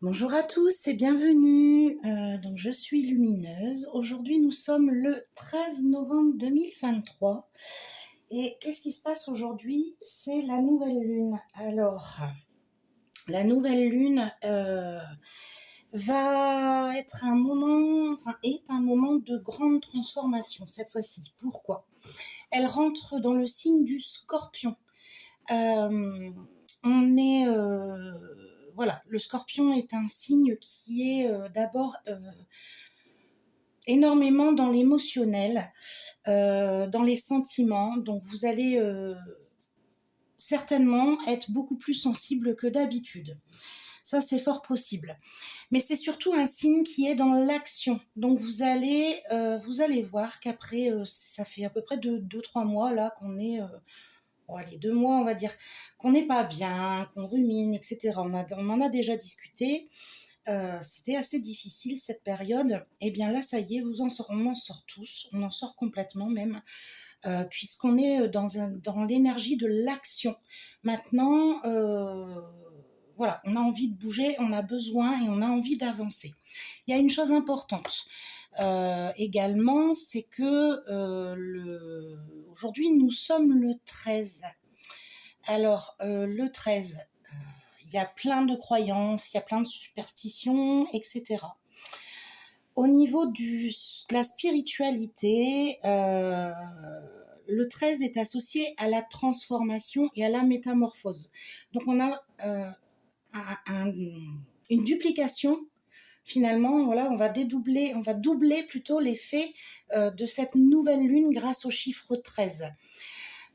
Bonjour à tous et bienvenue. Donc je suis Lumineuse. Aujourd'hui nous sommes le 13 novembre 2023 et qu'est-ce qui se passe aujourd'hui? C'est la nouvelle lune. Alors la nouvelle lune va être un moment, enfin est un moment de grande transformation cette fois-ci. Pourquoi? Elle rentre dans le signe du Scorpion. On est voilà, le Scorpion est un signe qui est d'abord énormément dans l'émotionnel, dans les sentiments. Donc vous allez certainement être beaucoup plus sensible que d'habitude. Ça, c'est fort possible. Mais c'est surtout un signe qui est dans l'action. Donc vous allez voir qu'après, ça fait à peu près 2-3 mois là qu'on est bon, allez, 2 mois, on va dire, qu'on n'est pas bien, qu'on rumine, etc. On en a déjà discuté. C'était assez difficile cette période. Et bien là, ça y est, on en sort tous, on en sort complètement même, puisqu'on est dans l'énergie de l'action. Maintenant, voilà, on a envie de bouger, on a besoin et on a envie d'avancer. Il y a une chose importante. Également, c'est que aujourd'hui, nous sommes le 13. Alors, le 13, il y a plein de croyances, il y a plein de superstitions, etc. Au niveau de la spiritualité, le 13 est associé à la transformation et à la métamorphose. Donc, on a une duplication. Finalement, voilà, on va doubler plutôt l'effet de cette nouvelle lune grâce au chiffre 13.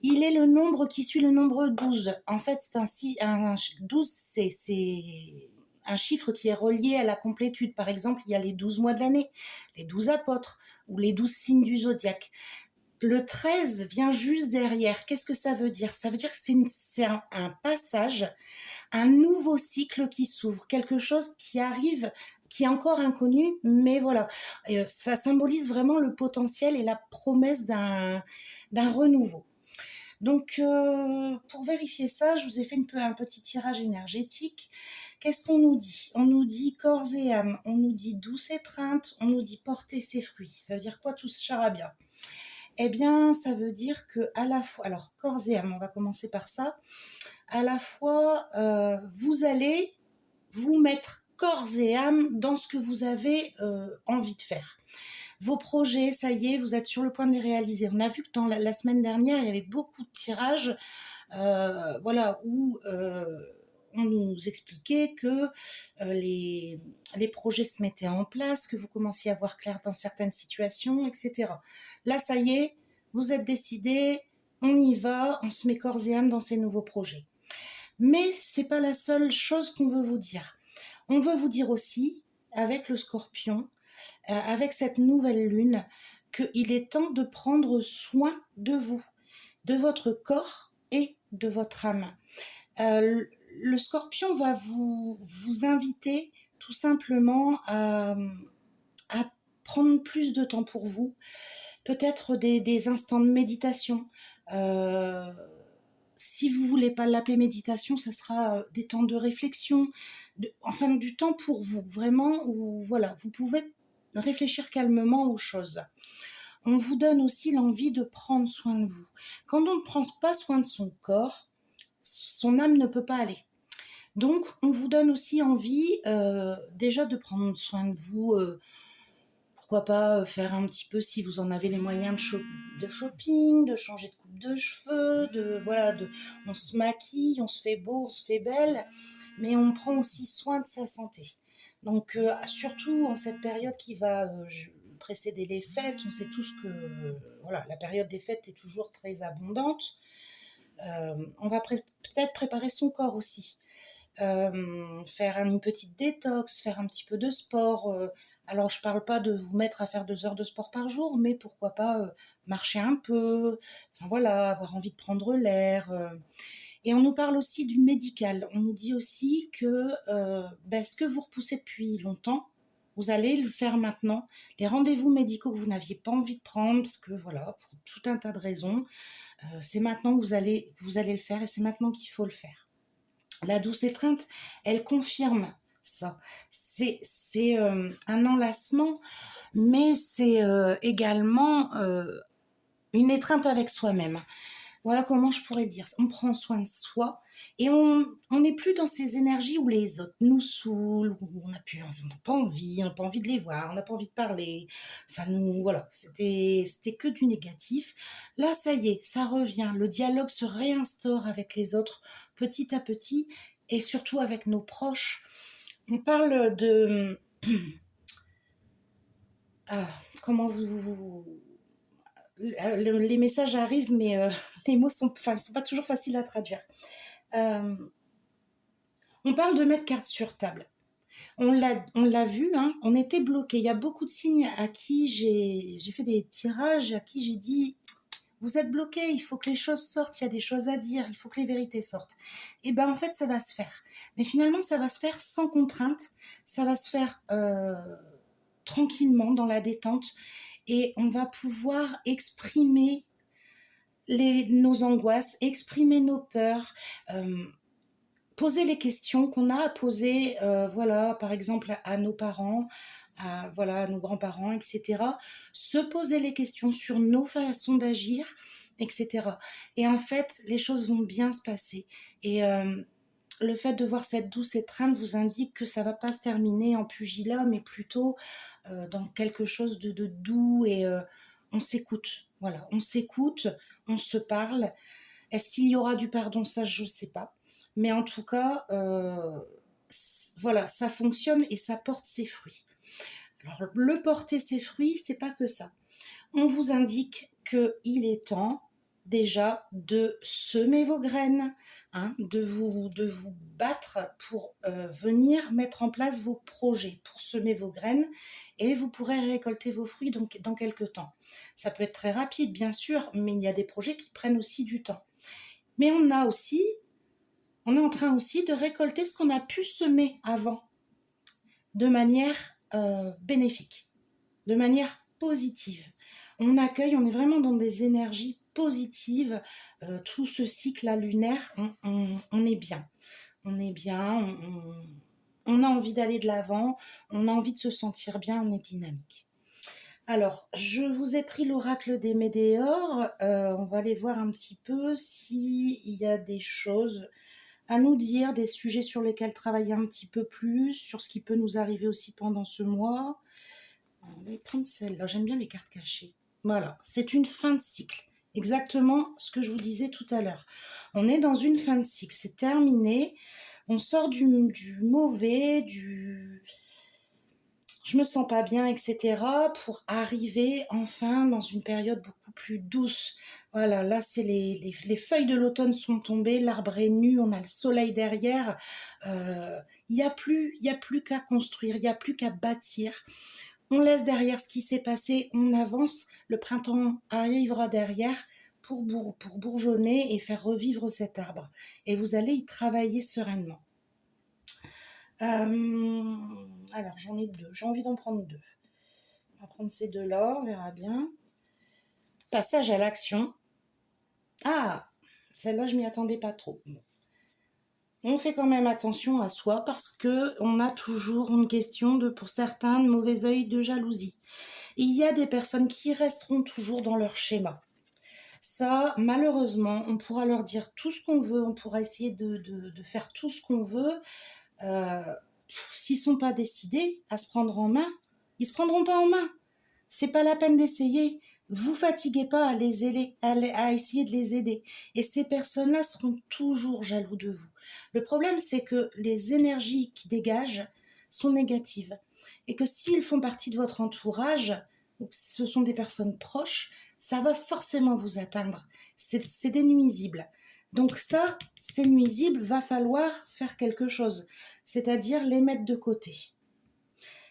Il est le nombre qui suit le nombre 12. En fait, c'est un 12, c'est un chiffre qui est relié à la complétude. Par exemple, il y a les 12 mois de l'année, les 12 apôtres ou les 12 signes du zodiaque. Le 13 vient juste derrière. Qu'est-ce que ça veut dire? Ça veut dire que c'est un passage, un nouveau cycle qui s'ouvre, quelque chose qui arrive, qui est encore inconnu, mais voilà. Ça symbolise vraiment le potentiel et la promesse d'un renouveau. Donc, pour vérifier ça, je vous ai fait un petit tirage énergétique. Qu'est-ce qu'on nous dit? On nous dit corps et âme, on nous dit douce étreinte, on nous dit porter ses fruits. Ça veut dire quoi tout ce charabia? Eh bien, ça veut dire que à la fois, alors corps et âme, on va commencer par ça. À la fois, vous allez vous mettre corps et âme dans ce que vous avez envie de faire. Vos projets, ça y est, vous êtes sur le point de les réaliser. On a vu que dans la semaine dernière, il y avait beaucoup de tirages, voilà, où on nous expliquait que les projets se mettaient en place, que vous commenciez à voir clair dans certaines situations, etc. Là, ça y est, vous êtes décidés, on y va, on se met corps et âme dans ces nouveaux projets. Mais c'est pas la seule chose qu'on veut vous dire. On veut vous dire aussi, avec le Scorpion, avec cette nouvelle lune, qu'il est temps de prendre soin de vous, de votre corps et de votre âme. Le Scorpion va vous inviter tout simplement à prendre plus de temps pour vous, peut-être des instants de méditation. Si vous voulez pas l'appeler méditation, ça sera des temps de réflexion, enfin du temps pour vous, vraiment, où voilà, vous pouvez réfléchir calmement aux choses. On vous donne aussi l'envie de prendre soin de vous. Quand on ne prend pas soin de son corps, son âme ne peut pas aller. Donc, on vous donne aussi envie déjà de prendre soin de vous. Pourquoi pas faire un petit peu, si vous en avez les moyens, de shopping, de changer de coupe de cheveux, voilà, on se maquille, on se fait beau, on se fait belle, mais on prend aussi soin de sa santé. Donc, surtout en cette période qui va précéder les fêtes, on sait tous que voilà, la période des fêtes est toujours très abondante. On va peut-être préparer son corps aussi. Faire une petite détox, faire un petit peu de sport. Alors, je parle pas de vous mettre à faire 2 heures de sport par jour, mais pourquoi pas marcher un peu, enfin voilà, avoir envie de prendre l'air. Et on nous parle aussi du médical. On nous dit aussi que ce que vous repoussez depuis longtemps, vous allez le faire maintenant. Les rendez-vous médicaux que vous n'aviez pas envie de prendre, parce que voilà, pour tout un tas de raisons, c'est maintenant que vous allez le faire et c'est maintenant qu'il faut le faire. La douce étreinte, elle confirme ça. C'est un enlacement, mais c'est également une étreinte avec soi-même. Voilà comment je pourrais dire. On prend soin de soi et on n'est plus dans ces énergies où les autres nous saoulent, où on n'a pas envie, on n'a pas envie de les voir, on n'a pas envie de parler. Ça nous, voilà, c'était que du négatif. Là, ça y est, ça revient. Le dialogue se réinstaure avec les autres petit à petit et surtout avec nos proches. On parle de ah, comment les messages arrivent, mais les mots sont, enfin, ils sont pas toujours faciles à traduire. Euh, on parle de mettre carte sur table. On l'a vu, hein, on était bloqué. Il y a beaucoup de signes à qui j'ai fait des tirages, à qui j'ai dit vous êtes bloqué, il faut que les choses sortent, il y a des choses à dire, il faut que les vérités sortent. Et ben en fait, ça va se faire. Mais finalement, ça va se faire sans contrainte, ça va se faire tranquillement, dans la détente, et on va pouvoir exprimer nos angoisses, exprimer nos peurs, poser les questions qu'on a à poser, voilà, par exemple à nos parents, voilà, à nos grands-parents, etc. Se poser les questions sur nos façons d'agir, etc. Et en fait, les choses vont bien se passer. Et le fait de voir cette douce étreinte vous indique que ça va pas se terminer en pugilat, mais plutôt dans quelque chose de doux et on s'écoute. Voilà, on s'écoute, on se parle. Est-ce qu'il y aura du pardon? Ça, je ne sais pas. Mais en tout cas, voilà, ça fonctionne et ça porte ses fruits. Alors, le porter ses fruits, c'est pas que ça. On vous indique qu'il est temps déjà de semer vos graines, hein, de vous battre pour venir mettre en place vos projets, pour semer vos graines, et vous pourrez récolter vos fruits donc, dans quelques temps. Ça peut être très rapide, bien sûr, mais il y a des projets qui prennent aussi du temps. Mais on est en train aussi de récolter ce qu'on a pu semer avant, de manière bénéfique, de manière positive. On accueille, on est vraiment dans des énergies positives. Tout ce cycle lunaire, on est bien. On est bien, on a envie d'aller de l'avant, on a envie de se sentir bien, on est dynamique. Alors, je vous ai pris l'oracle des Médéors. On va aller voir un petit peu s'il y a des choses à nous dire, des sujets sur lesquels travailler un petit peu plus, sur ce qui peut nous arriver aussi pendant ce mois. On va prendre celle-là, j'aime bien les cartes cachées. Voilà, c'est une fin de cycle. Exactement ce que je vous disais tout à l'heure. On est dans une fin de cycle, c'est terminé. On sort du mauvais, je me sens pas bien, etc. pour arriver enfin dans une période beaucoup plus douce. Voilà, là, c'est les feuilles de l'automne sont tombées, l'arbre est nu, on a le soleil derrière. Il n'y a plus qu'à construire, il n'y a plus qu'à bâtir. On laisse derrière ce qui s'est passé, on avance, le printemps arrivera derrière pour bourgeonner et faire revivre cet arbre. Et vous allez y travailler sereinement. Alors, j'en ai deux. J'ai envie d'en prendre deux. On va prendre ces deux-là, on verra bien. Passage à l'action. Ah, celle-là, je m'y attendais pas trop. On fait quand même attention à soi parce que on a toujours une question de, pour certains, de mauvais œil, de jalousie. Il y a des personnes qui resteront toujours dans leur schéma. Ça, malheureusement, on pourra leur dire tout ce qu'on veut, on pourra essayer de faire tout ce qu'on veut. Euh, S'ils sont pas décidés à se prendre en main, ils se prendront pas en main. C'est pas la peine d'essayer. Vous fatiguez pas à les aider, à essayer de les aider. Et ces personnes-là seront toujours jaloux de vous. Le problème, c'est que les énergies qui dégagent sont négatives. Et que s'ils font partie de votre entourage, ou que ce sont des personnes proches, ça va forcément vous atteindre. C'est des nuisibles. Donc ça, ces nuisibles, va falloir faire quelque chose. C'est-à-dire les mettre de côté.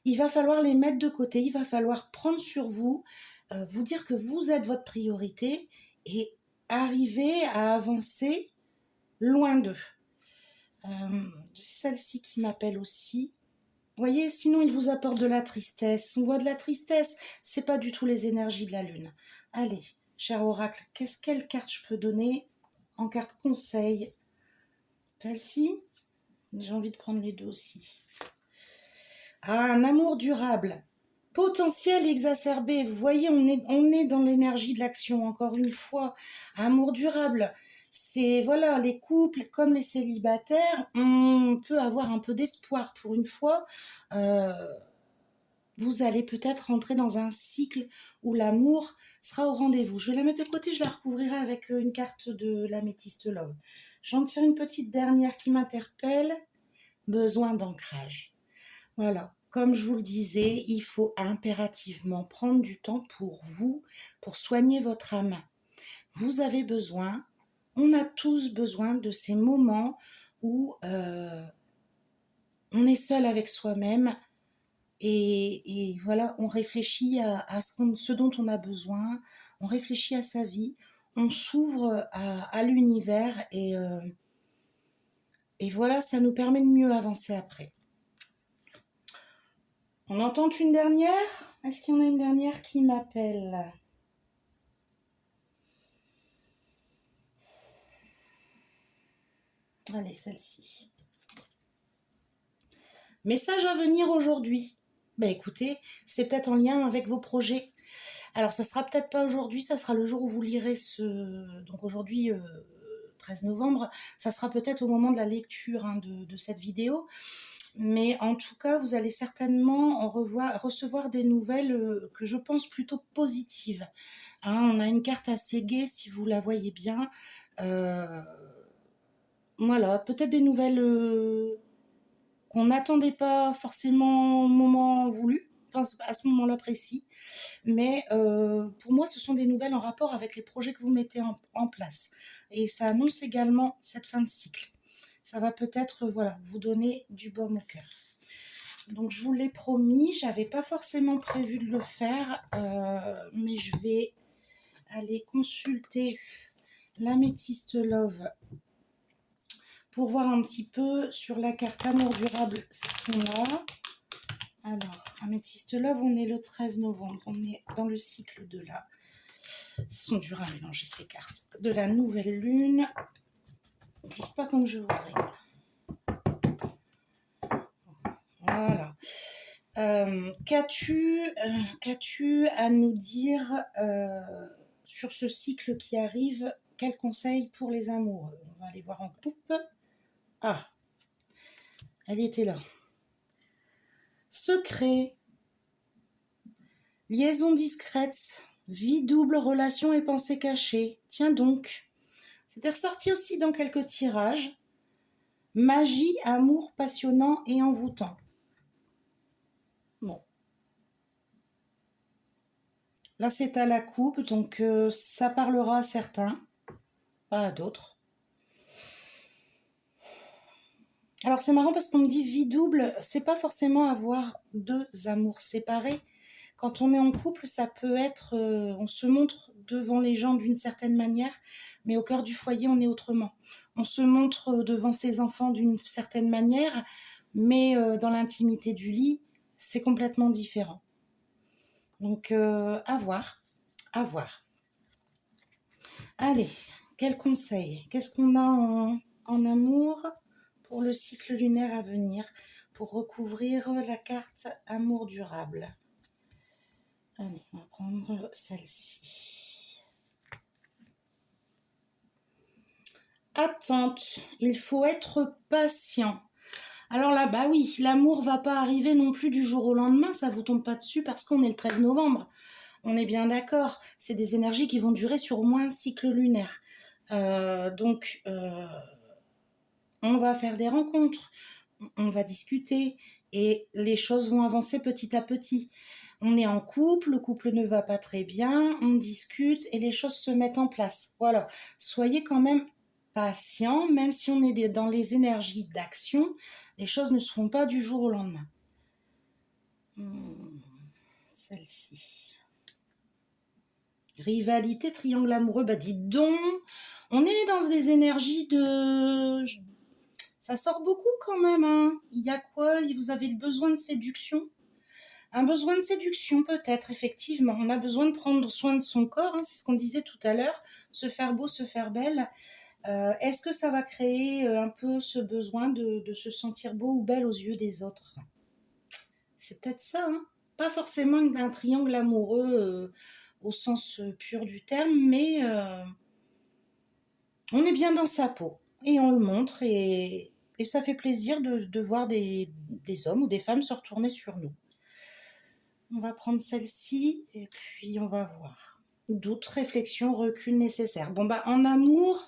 Il va falloir les mettre de côté, il va falloir prendre sur vous, vous dire que vous êtes votre priorité et arriver à avancer loin d'eux. Celle-ci qui m'appelle aussi. Vous voyez, sinon il vous apporte de la tristesse. On voit de la tristesse, c'est pas du tout les énergies de la lune. Allez, cher oracle, quelle carte je peux donner en carte conseil? Celle-ci? J'ai envie de prendre les deux aussi. à un amour durable. Potentiel exacerbé, vous voyez, on est dans l'énergie de l'action, encore une fois. Amour durable, c'est, voilà, les couples comme les célibataires, on peut avoir un peu d'espoir pour une fois. Euh, vous allez peut-être rentrer dans un cycle où l'amour sera au rendez-vous. Je vais la mettre de côté, je la recouvrirai avec une carte de l'améthyste love. J'en tire une petite dernière qui m'interpelle. Besoin d'ancrage. Voilà, comme je vous le disais, il faut impérativement prendre du temps pour vous, pour soigner votre âme. Vous avez besoin, on a tous besoin de ces moments où on est seul avec soi-même et voilà, on réfléchit à ce dont on a besoin, on réfléchit à sa vie, on s'ouvre à l'univers et voilà, ça nous permet de mieux avancer après. On entend une dernière? Est-ce qu'il y en a une dernière qui m'appelle? Allez, celle-ci. Message à venir aujourd'hui. Ben écoutez, c'est peut-être en lien avec vos projets. Alors ça sera peut-être pas aujourd'hui, ça sera le jour où vous lirez ce... Donc aujourd'hui, 13 novembre, ça sera peut-être au moment de la lecture de cette vidéo. Mais en tout cas, vous allez certainement recevoir des nouvelles que je pense plutôt positives. Hein, on a une carte assez gaie, si vous la voyez bien. Voilà, peut-être des nouvelles qu'on n'attendait pas forcément au moment voulu, enfin à ce moment-là précis. Mais pour moi, ce sont des nouvelles en rapport avec les projets que vous mettez en place. Et ça annonce également cette fin de cycle. Ça va peut-être voilà, vous donner du baume au cœur. Donc je vous l'ai promis, j'avais pas forcément prévu de le faire, mais je vais aller consulter l'améthyste love pour voir un petit peu sur la carte amour durable ce qu'on a. Alors, améthyste love, on est le 13 novembre, on est dans le cycle de la... Ils sont durs à mélanger ces cartes. De la nouvelle lune. Ils disent pas comme je voudrais. Voilà. Qu'as-tu à nous dire sur ce cycle qui arrive? Quels conseils pour les amoureux? On va aller voir en coupe. Ah, elle était là. Secret, liaison discrète, vie double, relation et pensée cachée. Tiens donc. C'était ressorti aussi dans quelques tirages. Magie, amour passionnant et envoûtant. Bon. Là, c'est à la coupe, donc ça parlera à certains, pas à d'autres. Alors, c'est marrant parce qu'on me dit vie double, c'est pas forcément avoir deux amours séparés. Quand on est en couple, ça peut être, on se montre devant les gens d'une certaine manière, mais au cœur du foyer, on est autrement. On se montre devant ses enfants d'une certaine manière, mais dans l'intimité du lit, c'est complètement différent. Donc, à voir, à voir. Allez, quel conseil? Qu'est-ce qu'on a en amour pour le cycle lunaire à venir, pour recouvrir la carte amour durable? Allez, on va prendre celle-ci. Attente, il faut être patient. Alors là, bah oui, l'amour va pas arriver non plus du jour au lendemain, ça vous tombe pas dessus parce qu'on est le 13 novembre. On est bien d'accord, c'est des énergies qui vont durer sur au moins un cycle lunaire. Donc, on va faire des rencontres, on va discuter et les choses vont avancer petit à petit. On est en couple, le couple ne va pas très bien, on discute et les choses se mettent en place. Voilà, soyez quand même patient, même si on est dans les énergies d'action, les choses ne se font pas du jour au lendemain. Celle-ci. Rivalité, triangle amoureux, bah dites donc, on est dans des énergies de... Ça sort beaucoup quand même, hein. Il y a quoi? Vous avez le besoin de séduction? Un besoin de séduction peut-être, effectivement. On a besoin de prendre soin de son corps, hein, c'est ce qu'on disait tout à l'heure, se faire beau, se faire belle. Est-ce que ça va créer un peu ce besoin de se sentir beau ou belle aux yeux des autres? C'est peut-être ça, hein. Pas forcément d'un triangle amoureux au sens pur du terme, mais on est bien dans sa peau et on le montre et ça fait plaisir de voir des hommes ou des femmes se retourner sur nous. On va prendre celle-ci et puis on va voir. Doute, réflexion, recul nécessaire. Bon bah en amour,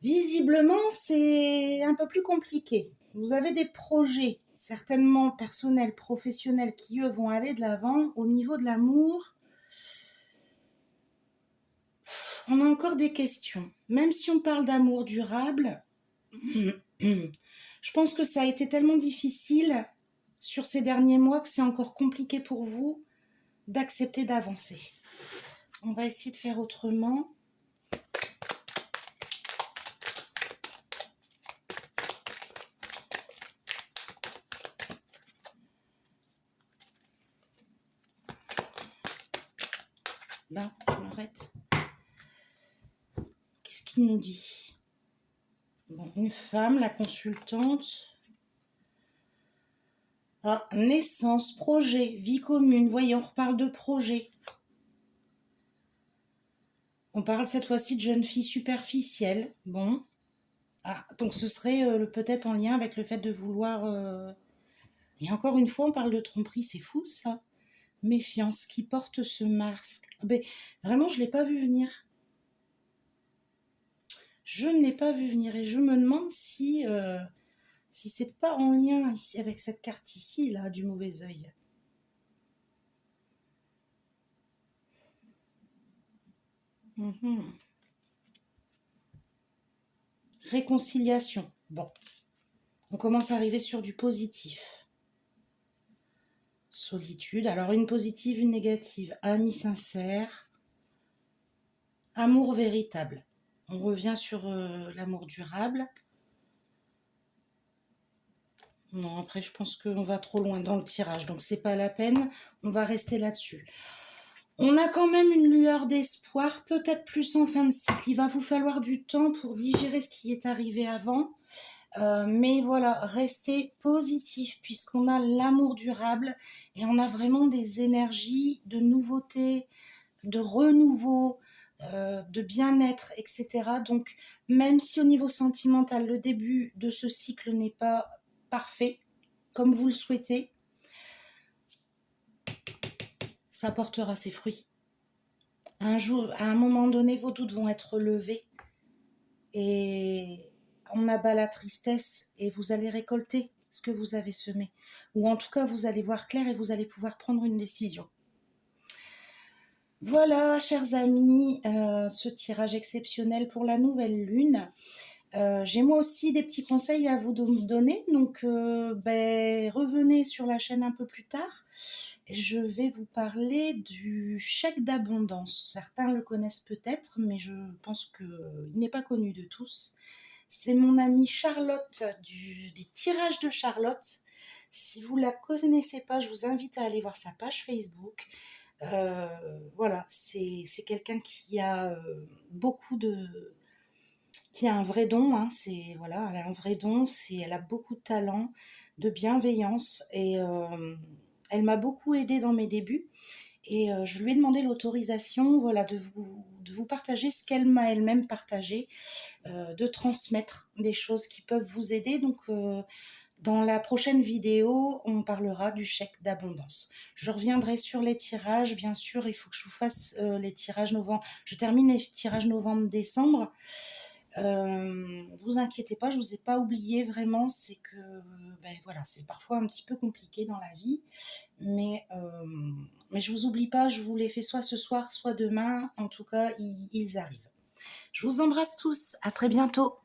visiblement c'est un peu plus compliqué. Vous avez des projets certainement personnels, professionnels qui eux vont aller de l'avant. Au niveau de l'amour, on a encore des questions. Même si on parle d'amour durable, je pense que ça a été tellement difficile sur ces derniers mois que c'est encore compliqué pour vous d'accepter d'avancer. On va essayer de faire autrement. Là, je m'arrête. Qu'est-ce qu'il nous dit? Bon, une femme, la consultante. Ah, naissance, projet, vie commune. Voyez, on reparle de projet. On parle cette fois-ci de jeune fille superficielle. Bon. Ah, donc ce serait peut-être en lien avec le fait de vouloir... Et encore une fois, on parle de tromperie, c'est fou ça. Méfiance, qui porte ce masque. Ben, vraiment, je ne l'ai pas vu venir. Je ne l'ai pas vu venir et je me demande si c'est pas en lien ici avec cette carte ici, là, du mauvais œil. Réconciliation. Bon, on commence à arriver sur du positif. Solitude. Alors une positive, une négative. Ami sincère. Amour véritable. On revient sur l'amour durable. Non, après je pense qu'on va trop loin dans le tirage, donc c'est pas la peine. On va rester là-dessus. On a quand même une lueur d'espoir, peut-être plus en fin de cycle. Il va vous falloir du temps pour digérer ce qui est arrivé avant. Mais voilà, restez positif puisqu'on a l'amour durable et on a vraiment des énergies de nouveauté, de renouveau, de bien-être, etc. Donc même si au niveau sentimental, le début de ce cycle n'est pas parfait, comme vous le souhaitez, ça portera ses fruits. Un jour, à un moment donné, vos doutes vont être levés et on abat la tristesse et vous allez récolter ce que vous avez semé. Ou en tout cas, vous allez voir clair et vous allez pouvoir prendre une décision. Voilà, chers amis, ce tirage exceptionnel pour la nouvelle lune. J'ai moi aussi des petits conseils à vous donner, donc revenez sur la chaîne un peu plus tard. Je vais vous parler du chèque d'abondance. Certains le connaissent peut-être, mais je pense qu'il n'est pas connu de tous. C'est mon amie Charlotte des tirages de Charlotte. Si vous ne la connaissez pas, je vous invite à aller voir sa page Facebook. Voilà, c'est quelqu'un qui a qui a un vrai don, hein, voilà, elle a un vrai don, elle a beaucoup de talent, de bienveillance et elle m'a beaucoup aidée dans mes débuts et je lui ai demandé l'autorisation, voilà, de vous partager ce qu'elle m'a elle-même partagé, de transmettre des choses qui peuvent vous aider. Donc dans la prochaine vidéo, on parlera du chèque d'abondance. Je reviendrai sur les tirages, bien sûr, il faut que je vous fasse les tirages novembre. Je termine les tirages novembre-décembre. Vous inquiétez pas, je vous ai pas oublié vraiment, c'est que voilà, c'est parfois un petit peu compliqué dans la vie, mais je vous oublie pas, je vous les fais soit ce soir, soit demain, en tout cas ils arrivent. Je vous embrasse tous, à très bientôt.